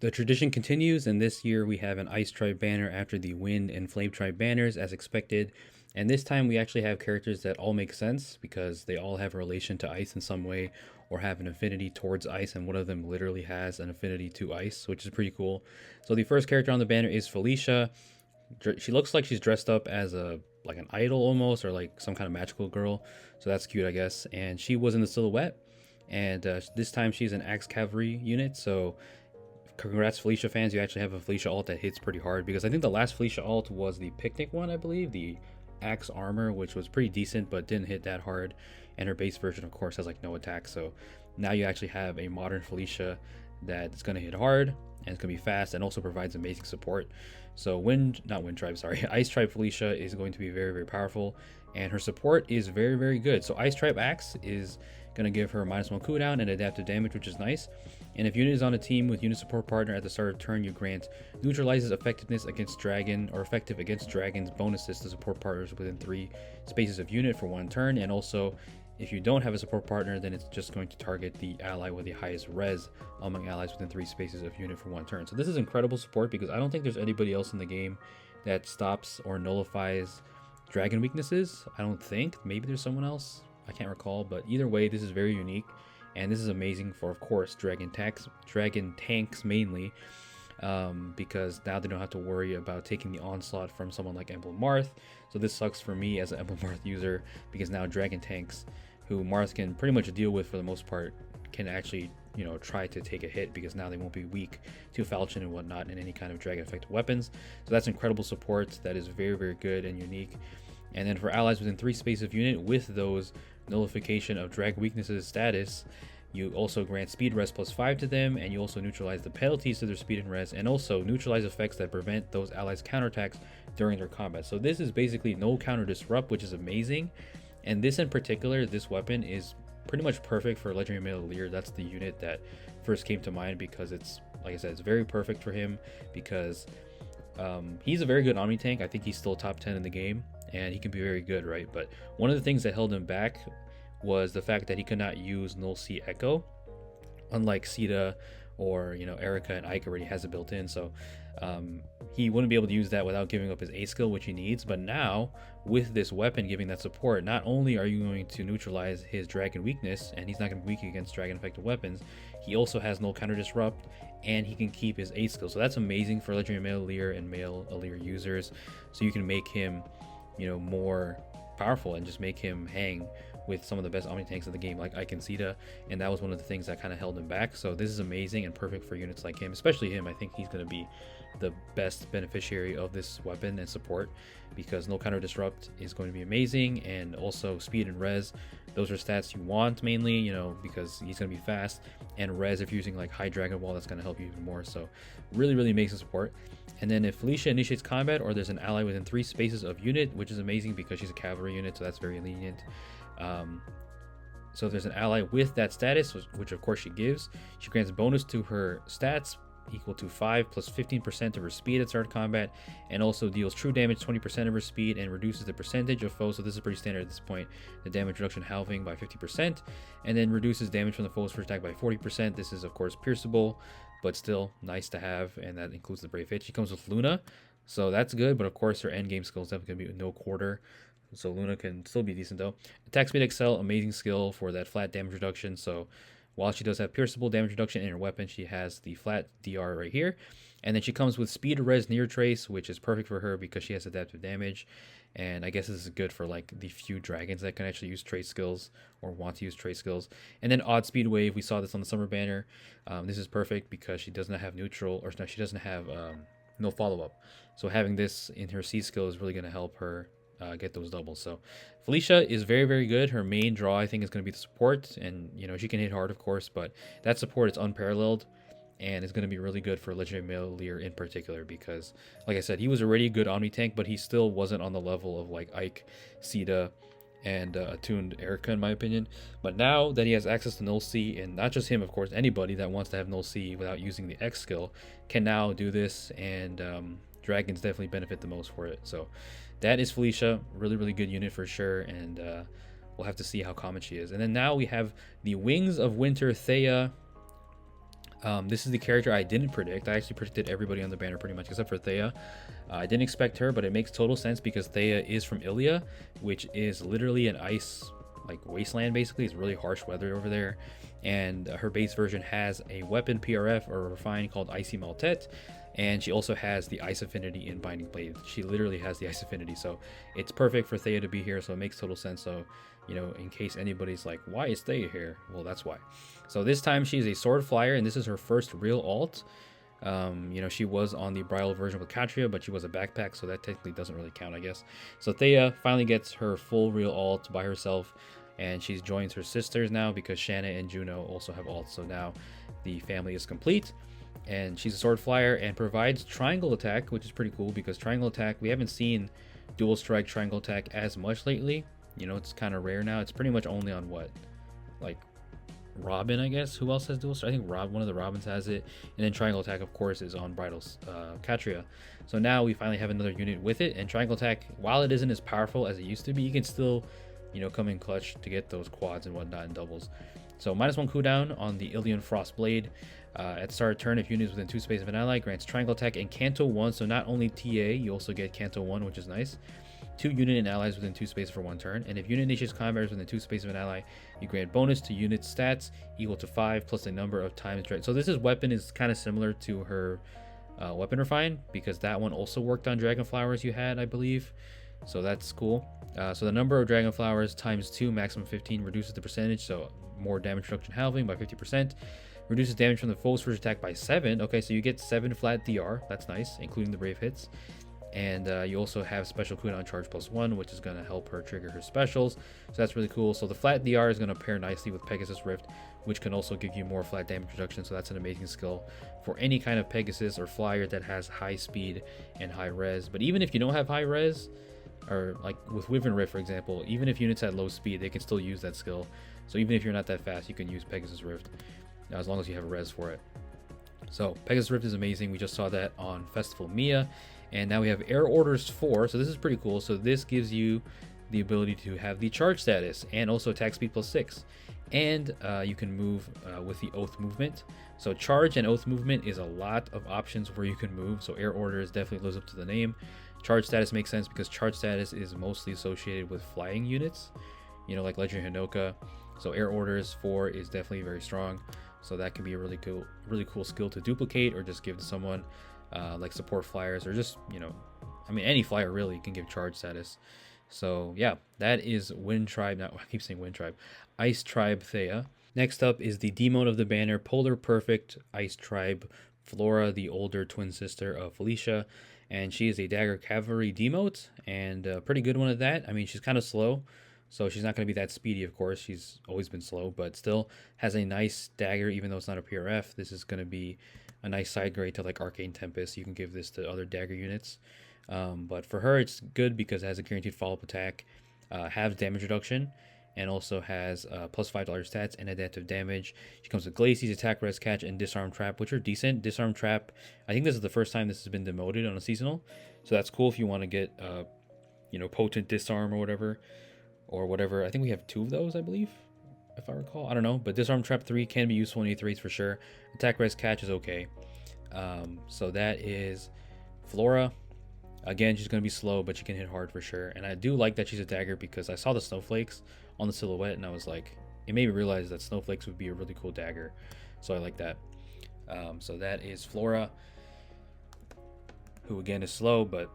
The tradition continues, and this year we have an Ice Tribe banner after the Wind and Flame Tribe banners, as expected. And this time we actually have characters that all make sense because they all have a relation to ice in some way or have an affinity towards ice, and one of them literally has an affinity to ice, which is pretty cool. So the first character on the banner is Felicia. She looks like she's dressed up as a like an idol almost, or like some kind of magical girl. So that's cute, I guess. And she was in the silhouette, and this time she's an Axe Cavalry unit. So congrats, Felicia fans. You actually have a Felicia alt that hits pretty hard, because I think the last Felicia alt was the picnic one, I believe, the Axe Armor, which was pretty decent but didn't hit that hard. And her base version, of course, has like no attack. So now you actually have a modern Felicia that's going to hit hard and it's going to be fast and also provides amazing support. So not Wind Tribe, sorry, Ice Tribe Felicia is going to be very, very powerful, and her support is very, very good. So Ice Tribe Axe is going to give her -1 cooldown and adaptive damage, which is nice. And if unit is on a team with unit support partner at the start of turn, you grant neutralizes effectiveness against dragon or effective against dragons bonuses to support partners within 3 spaces of unit for 1 turn. And also, if you don't have a support partner, then it's just going to target the ally with the highest res among allies within 3 spaces of unit for 1 turn. So this is incredible support, because I don't think there's anybody else in the game that stops or nullifies dragon weaknesses. I don't think. Maybe there's someone else. I can't recall, but either way, this is very unique, and this is amazing for, of course, dragon tanks mainly, because now they don't have to worry about taking the onslaught from someone like Emblem Marth. So this sucks for me as an Emblem Marth user, because now dragon tanks, who Marth can pretty much deal with for the most part, can actually, try to take a hit, because now they won't be weak to falchion and whatnot and any kind of dragon effective weapons. So that's incredible support. That is very, very good and unique. And then for allies within 3 spaces of unit with those nullification of drag weaknesses status, you also grant speed res +5 to them, and you also neutralize the penalties to their speed and res, and also neutralize effects that prevent those allies counterattacks during their combat. So this is basically no counter disrupt, which is amazing. And this in particular, this weapon is pretty much perfect for Legendary Male Lear. That's the unit that first came to mind, because it's, like I said, it's very perfect for him, because he's a very good Omni tank. I think he's still top 10 in the game, and he can be very good, right? But one of the things that held him back was the fact that he could not use Null Sea Echo, unlike Sita or Erica and Ike already has it built in. So he wouldn't be able to use that without giving up his A skill, which he needs. But now with this weapon giving that support, not only are you going to neutralize his dragon weakness, and he's not going to be weak against dragon effective weapons, he also has no counter disrupt, and he can keep his A skill. So that's amazing for Legendary Male Lear and Male Lear users. So you can make him more powerful and just make him hang with some of the best Omni tanks in the game, like Ike and Sita, and that was one of the things that kind of held him back. So this is amazing and perfect for units like him, especially him. I think he's going to be the best beneficiary of this weapon and support, because no counter disrupt is going to be amazing, and also speed and res, those are stats you want mainly, because he's going to be fast, and res, if you're using like high dragon ball, that's going to help you even more. So really, really amazing support. And then if Felicia initiates combat, or there's an ally within 3 spaces of unit, which is amazing because she's a cavalry unit, so that's very lenient. So if there's an ally with that status, which of course she gives, she grants a bonus to her stats equal to 5 plus 15% of her speed at start of combat, and also deals true damage 20% of her speed, and reduces the percentage of foes. So this is pretty standard at this point. The damage reduction halving by 50%, and then reduces damage from the foe's first attack by 40%. This is of course pierceable, but still nice to have, and that includes the Brave Hit. She comes with Luna, so that's good, but of course her endgame skill is definitely going to be no quarter. So Luna can still be decent though. Attack Speed Excel, amazing skill for that flat damage reduction. So while she does have pierceable damage reduction in her weapon, she has the flat DR right here. And then she comes with Speed Res Near Trace, which is perfect for her because she has adaptive damage. And I guess this is good for like the few dragons that can actually use trace skills or want to use trace skills. And then Odd Speed Wave, we saw this on the summer banner. This is perfect because she does not have neutral, or no, she doesn't have no follow-up. So having this in her C skill is really going to help her get those doubles. So Felicia is very, very good. Her main draw, I think, is going to be the support, and she can hit hard, of course, but that support is unparalleled, and it's going to be really good for Legendary Male Lear in particular, because like I said, he was already a good Omni tank, but he still wasn't on the level of like Ike, Sita, and attuned Erica, in my opinion. But now that he has access to Null C, and not just him, of course, anybody that wants to have Null C without using the X skill can now do this, and dragons definitely benefit the most for it. So that is Felicia, really, really good unit for sure, and we'll have to see how common she is. And then now we have the Wings of Winter Thea. This is the character I didn't predict. I actually predicted everybody on the banner pretty much except for Thea. I didn't expect her, but it makes total sense because Thea is from Ilia, which is literally an ice like wasteland. Basically, it's really harsh weather over there, and her base version has a weapon PRF or refine called Icy Maltet, and she also has the ice affinity in Binding Blade. She literally has the ice affinity, so it's perfect for Thea to be here. So it makes total sense. So, you know, in case anybody's like, why is Thea here? Well, that's why. So this time she's a sword flyer, and this is her first real alt. You know, she was on the bridal version with Katria, but she was a backpack, so that technically doesn't really count, I guess. So Thea finally gets her full real alt by herself, and she joins her sisters now because Shanna and Juno also have alts. So now the family is complete, and she's a sword flyer and provides triangle attack, which is pretty cool because triangle attack, we haven't seen dual strike triangle attack as much lately. You know, it's kind of rare now. It's pretty much only on what, like Robin, I guess. Who else has dual strike? I think one of the Robins has it, and then triangle attack, of course, is on Bridal's Katria. So now we finally have another unit with it, and triangle attack, while it isn't as powerful as it used to be, you can still, you know, come in clutch to get those quads and whatnot and doubles. So -1 cooldown on the Ilian Frost Blade. At start of turn, if units within 2 space of an ally, grants triangle attack and Canto 1. So not only TA, you also get Canto 1, which is nice. 2 unit and allies within 2 space for 1 turn. And if unit initiates combat within 2 space of an ally, you grant bonus to unit stats equal to 5 plus the number of times. So this weapon is kind of similar to her weapon refine, because that one also worked on dragon flowers you had, I believe. So that's cool. So the number of dragon flowers times 2, maximum 15, reduces the percentage. So more damage reduction halving by 50%. Reduces damage from the foe's first attack by 7. Okay, so you get 7 flat DR. That's nice, including the brave hits. And you also have special cooldown charge +1, which is going to help her trigger her specials. So that's really cool. So the flat DR is going to pair nicely with Pegasus Rift, which can also give you more flat damage reduction. So that's an amazing skill for any kind of Pegasus or flyer that has high speed and high res. But even if you don't have high res, or like with Wyvern Rift, for example, even if units at low speed, they can still use that skill. So even if you're not that fast, you can use Pegasus Rift as long as you have a res for it. So Pegasus Rift is amazing. We just saw that on Festival Mia. And now we have Air Orders 4. So this is pretty cool. So this gives you the ability to have the charge status and also attack speed +6. And you can move with the Oath movement. So charge and Oath movement is a lot of options where you can move. So Air Orders definitely lives up to the name. Charge status makes sense because charge status is mostly associated with flying units, you know, like Legend Hinoka. So Air Orders 4 is definitely very strong. So that can be a really cool skill to duplicate or just give to someone, like support flyers, or just, you know, I mean, any flyer really can give charge status. So yeah, that is Wind Tribe. Now I keep saying Wind Tribe, Ice Tribe Thea. Next up is the demote of the banner, Polar Perfect Ice Tribe Flora, the older twin sister of Felicia, and she is a Dagger Cavalry demote, and a pretty good one at that. I mean, she's kind of slow, so she's not going to be that speedy, of course. She's always been slow, but still has a nice dagger, even though it's not a PRF. This is going to be a nice side grade to like Arcane Tempest. You can give this to other dagger units. But for her, it's good because it has a guaranteed follow-up attack, halves damage reduction, and also has +5 stats and adaptive damage. She comes with Glacies, Attack, Res, Catch, and Disarm Trap, which are decent. Disarm Trap, I think this is the first time this has been demoted on a seasonal. So that's cool if you want to get, you know, Potent Disarm or whatever. I think we have 2 of those, I believe, if I recall. I don't know, but Disarm Trap 3 can be useful in E3s for sure. Attack, Res, Catch is okay. So that is Flora. Again, she's going to be slow, but she can hit hard for sure. And I do like that she's a dagger because I saw the snowflakes on the silhouette, and I was like, it made me realize that snowflakes would be a really cool dagger. So I like that. So that is Flora, who again is slow, but,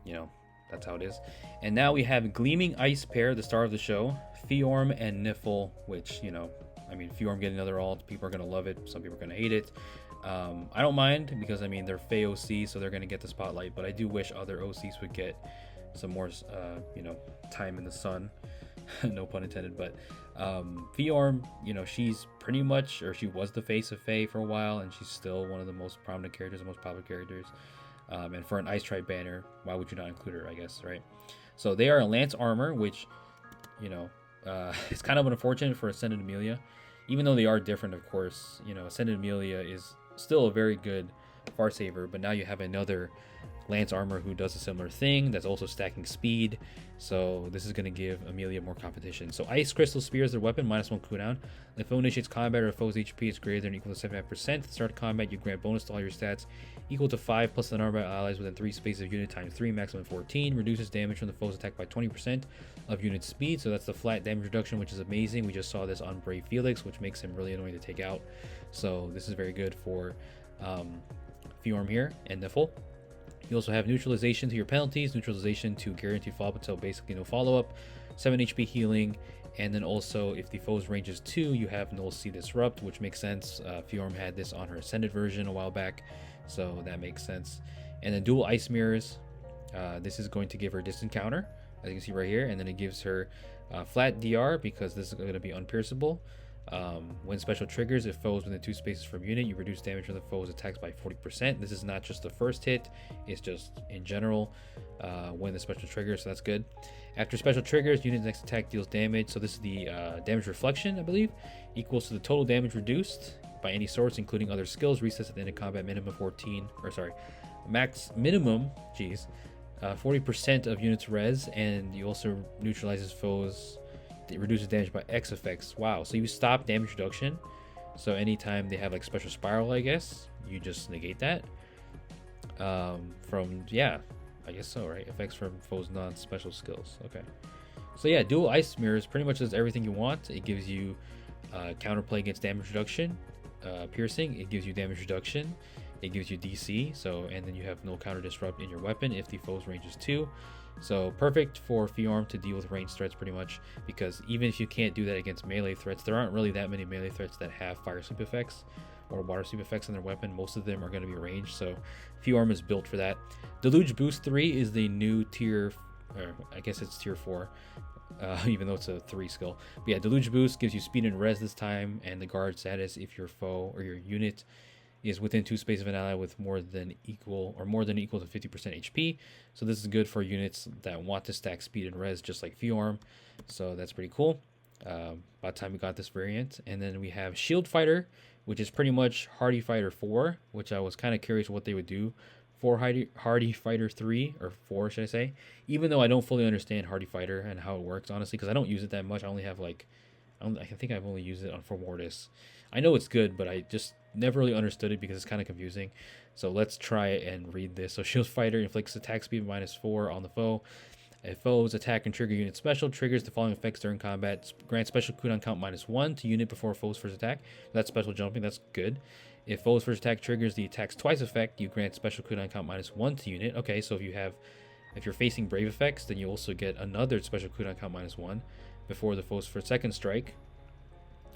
you know, that's how it is. And now we have Gleaming Ice Pair, the star of the show, Fjorm and Niffle, which, you know, I mean, Fjorm getting another alt, people are going to love it, some people are going to hate it. I don't mind because, I mean, they're FEH OC, so they're going to get the spotlight, but I do wish other OCs would get some more, you know, time in the sun. No pun intended, but Fjorm, you know, she's pretty much, or she was the face of FEH for a while, and she's still one of the most prominent characters, the most popular characters. And for an Ice Tribe banner, why would you not include her, I guess, right? So they are a Lance Armor, which, you know, it's kind of unfortunate for Ascended Amelia. Even though they are different, of course, you know, Ascended Amelia is still a very good Farsaver, but now you have another Lance Armor who does a similar thing, that's also stacking speed. So this is going to give Amelia more competition. So Ice Crystal Spear is their weapon, -1 cooldown. If foe initiates combat or foe's HP is greater than or equal to 75%, at the start of combat you grant bonus to all your stats equal to 5 plus the number of allies within 3 spaces of unit times 3, maximum 14. Reduces damage from the foe's attack by 20% of unit speed. So that's the flat damage reduction, which is amazing. We just saw this on Brave Felix, which makes him really annoying to take out. So this is very good for Fjorm here and Niffle. You also have neutralization to your penalties, neutralization to guaranteed follow-up until basically no follow-up, 7 HP healing, and then also if the foe's range is 2, you have Null Sea Disrupt, which makes sense. Fjorm had this on her Ascended version a while back, so that makes sense. And then dual Ice Mirrors. This is going to give her distant counter, as you can see right here, and then it gives her flat DR because this is going to be unpierceable. When special triggers, if foes within 2 spaces from unit, you reduce damage from the foe's attacks by 40%. This is not just the first hit, it's just in general when the special triggers, so that's good. After special triggers, unit's next attack deals damage. So this is the damage reflection, I believe, equals to the total damage reduced by any source, including other skills. Resets at the end of combat, minimum 14, or sorry, max minimum, 40% of units res, and you also neutralizes foes. It reduces damage by X effects. Wow, so you stop damage reduction. So anytime they have like special spiral, I guess, you just negate that. Yeah, I guess so, right? Effects from foes' non-special skills. Okay. So yeah, dual Ice Mirrors pretty much does everything you want. It gives you counterplay against damage reduction, piercing. It gives you damage reduction. It gives you DC. So, and then you have no counter disrupt in your weapon if the foe's range is 2. So perfect for Fjorm to deal with ranged threats pretty much, because even if you can't do that against melee threats, there aren't really that many melee threats that have fire sweep effects or water sweep effects on their weapon. Most of them are going to be ranged, so Fjorm is built for that. Deluge Boost 3 is the new tier, or I guess it's tier 4, even though it's a 3 skill. But yeah, Deluge Boost gives you speed and res this time, and the guard status if your foe or your unit is within 2 spaces of an ally with more than equal to 50% HP. So this is good for units that want to stack speed and res just like Fjorm. So that's pretty cool. About time we got this variant. And then we have Shield Fighter, which is pretty much Hardy Fighter 4, which I was kind of curious what they would do for Hardy Fighter 3, or 4 should I say, even though I don't fully understand Hardy Fighter and how it works, honestly, because I don't use it that much. I only have like, I think I've only used it on for Mortis. I know it's good, but I just never really understood it because it's kind of confusing. So let's try and read this. So Shield Fighter inflicts attack speed -4 on the foe. If foes attack and trigger unit special, triggers the following effects during combat. Grant special cooldown count -1 to unit before foe's first attack. That's special jumping, that's good. If foe's first attack triggers the attack's twice effect, you grant special cooldown count -1 to unit. Okay, so if you're facing brave effects, then you also get another special cooldown count -1 before the foe's first second strike.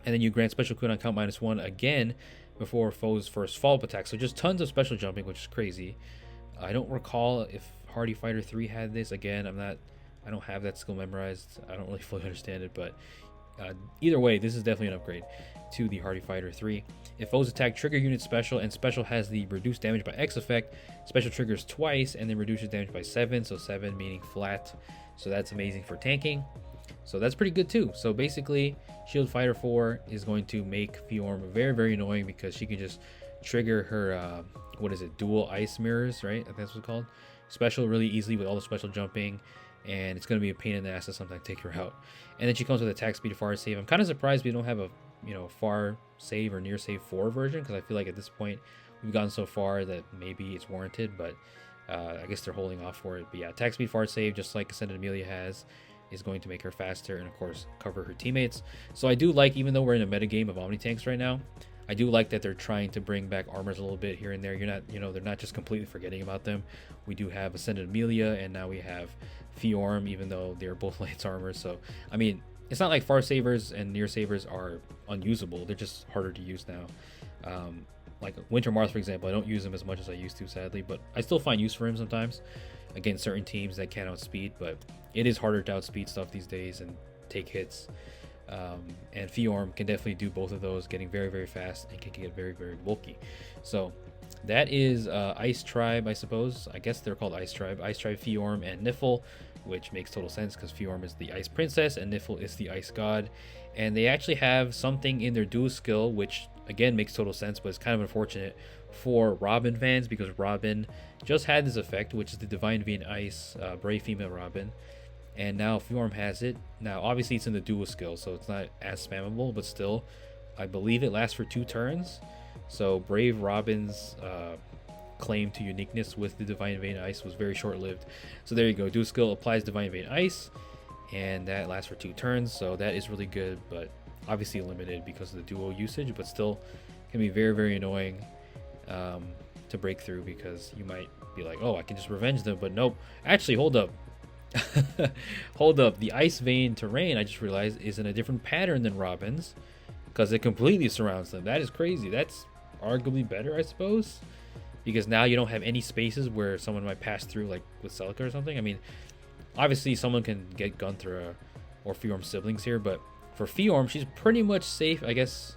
And then you grant special cooldown count -1 again before foe's first follow-up attack. So just tons of special jumping, which is crazy. I don't recall if Hardy Fighter 3 had this. Again, I don't have that skill memorized. I don't really fully understand it, but either way, this is definitely an upgrade to the Hardy Fighter 3. If foes attack trigger unit special, and special has the reduced damage by X effect, special triggers twice and then reduces damage by 7, so 7 meaning flat. So that's amazing for tanking. So that's pretty good too. So basically, Shield Fighter 4 is going to make Fjorm very, very annoying because she can just trigger her, dual Ice Mirrors, right? I think that's what it's called. Special really easily with all the special jumping, and it's going to be a pain in the ass to sometimes take her out. And then she comes with attack speed, far save. I'm kind of surprised we don't have a far save or near save 4 version, because I feel like at this point we've gotten so far that maybe it's warranted, but I guess they're holding off for it. But yeah, attack speed, far save, just like Ascended Amelia has, is going to make her faster and of course cover her teammates. So I do like, even though we're in a meta game of Omni tanks right now, I do like that they're trying to bring back armors a little bit here and there. They're not just completely forgetting about them. We do have Ascended Amelia, and now we have Fjorm, even though they're both Lance armors. So I mean, it's not like far savers and near savers are unusable. They're just harder to use now. Like Winter Mars, for example, I don't use him as much as I used to, sadly, but I still find use for him sometimes against certain teams that can't outspeed. But it is harder to outspeed stuff these days and take hits. And Fjorm can definitely do both of those, getting very, very fast and can get very, very bulky. So that is Ice Tribe, I suppose. I guess they're called Ice Tribe. Ice Tribe, Fjorm, and Niffle, which makes total sense because Fjorm is the Ice Princess and Niffle is the Ice God. And they actually have something in their dual skill, which again makes total sense, but it's kind of unfortunate for Robin fans, because Robin just had this effect, which is the Divine Vein Ice Brave Female Robin, and now Fjorm has it. Now, obviously, it's in the dual skill, so it's not as spammable, but still, I believe it lasts for 2 turns. So Brave Robin's claim to uniqueness with the Divine Vein Ice was very short-lived. So there you go. Dual skill applies Divine Vein Ice, and that lasts for 2 turns. So that is really good, but obviously limited because of the dual usage, but still can be very, very annoying to break through, because you might be like, oh, I can just revenge them, but nope. Actually, hold up. Hold up. The Ice Vein Terrain, I just realized, is in a different pattern than Robin's, because it completely surrounds them. That is crazy. That's arguably better, I suppose, because now you don't have any spaces where someone might pass through, like with Celica or something. I mean, obviously someone can get Gunthra or Fjorm siblings here, but for Fjorm, she's pretty much safe, I guess.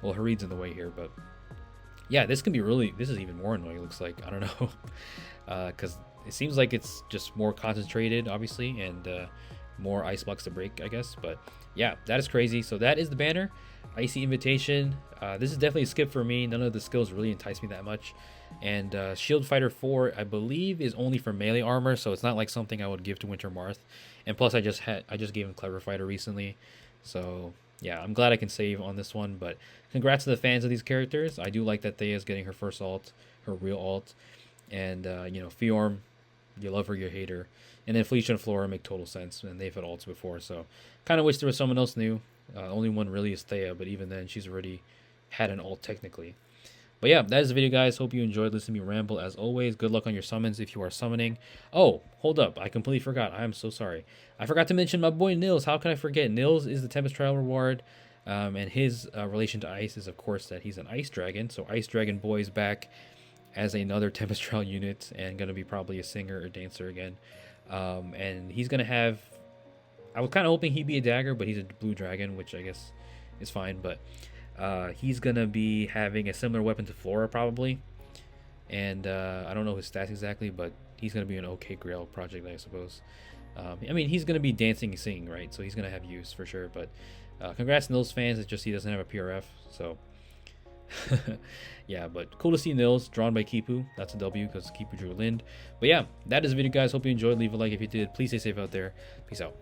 Well, Harid's in the way here, but yeah, this can be really, this is even more annoying, it looks like. I don't know, because it seems like it's just more concentrated, obviously, and more ice blocks to break, I guess. But yeah, that is crazy. So that is the banner. Icy Invitation. This is definitely a skip for me. None of the skills really entice me that much. And Shield Fighter 4, I believe, is only for melee armor, so it's not like something I would give to Winter Marth. And plus, I just gave him Clever Fighter recently, so yeah, I'm glad I can save on this one. But congrats to the fans of these characters. I do like that Thea's getting her first alt, her real alt, and you know, Fjorm, you love her, you hate her. And then Felicia and Flora make total sense, and they've had alts before, so kind of wish there was someone else new. Only one really is Thea, but even then, she's already had an alt technically. But yeah, that is the video, guys. Hope you enjoyed listening to me ramble. As always, good luck on your summons if you are summoning. Oh, hold up. I completely forgot. I am so sorry. I forgot to mention my boy Nils. How can I forget? Nils is the Tempest Trial reward, and his relation to Ice is, of course, that he's an Ice Dragon. So Ice Dragon Boy is back as another Tempest Trial unit, and going to be probably a singer or dancer again. And he's going to have... I was kind of hoping he'd be a dagger, but he's a blue dragon, which I guess is fine. But he's going to be having a similar weapon to Flora, probably. And I don't know his stats exactly, but he's going to be an okay Grail project, I suppose. I mean, he's going to be dancing and singing, right? So he's going to have use for sure. But congrats to Nils fans. It's just he doesn't have a PRF. So yeah, but cool to see Nils drawn by Kipu. That's a W because Kipu drew Lind. But yeah, that is the video, guys. Hope you enjoyed. Leave a like if you did. Please stay safe out there. Peace out.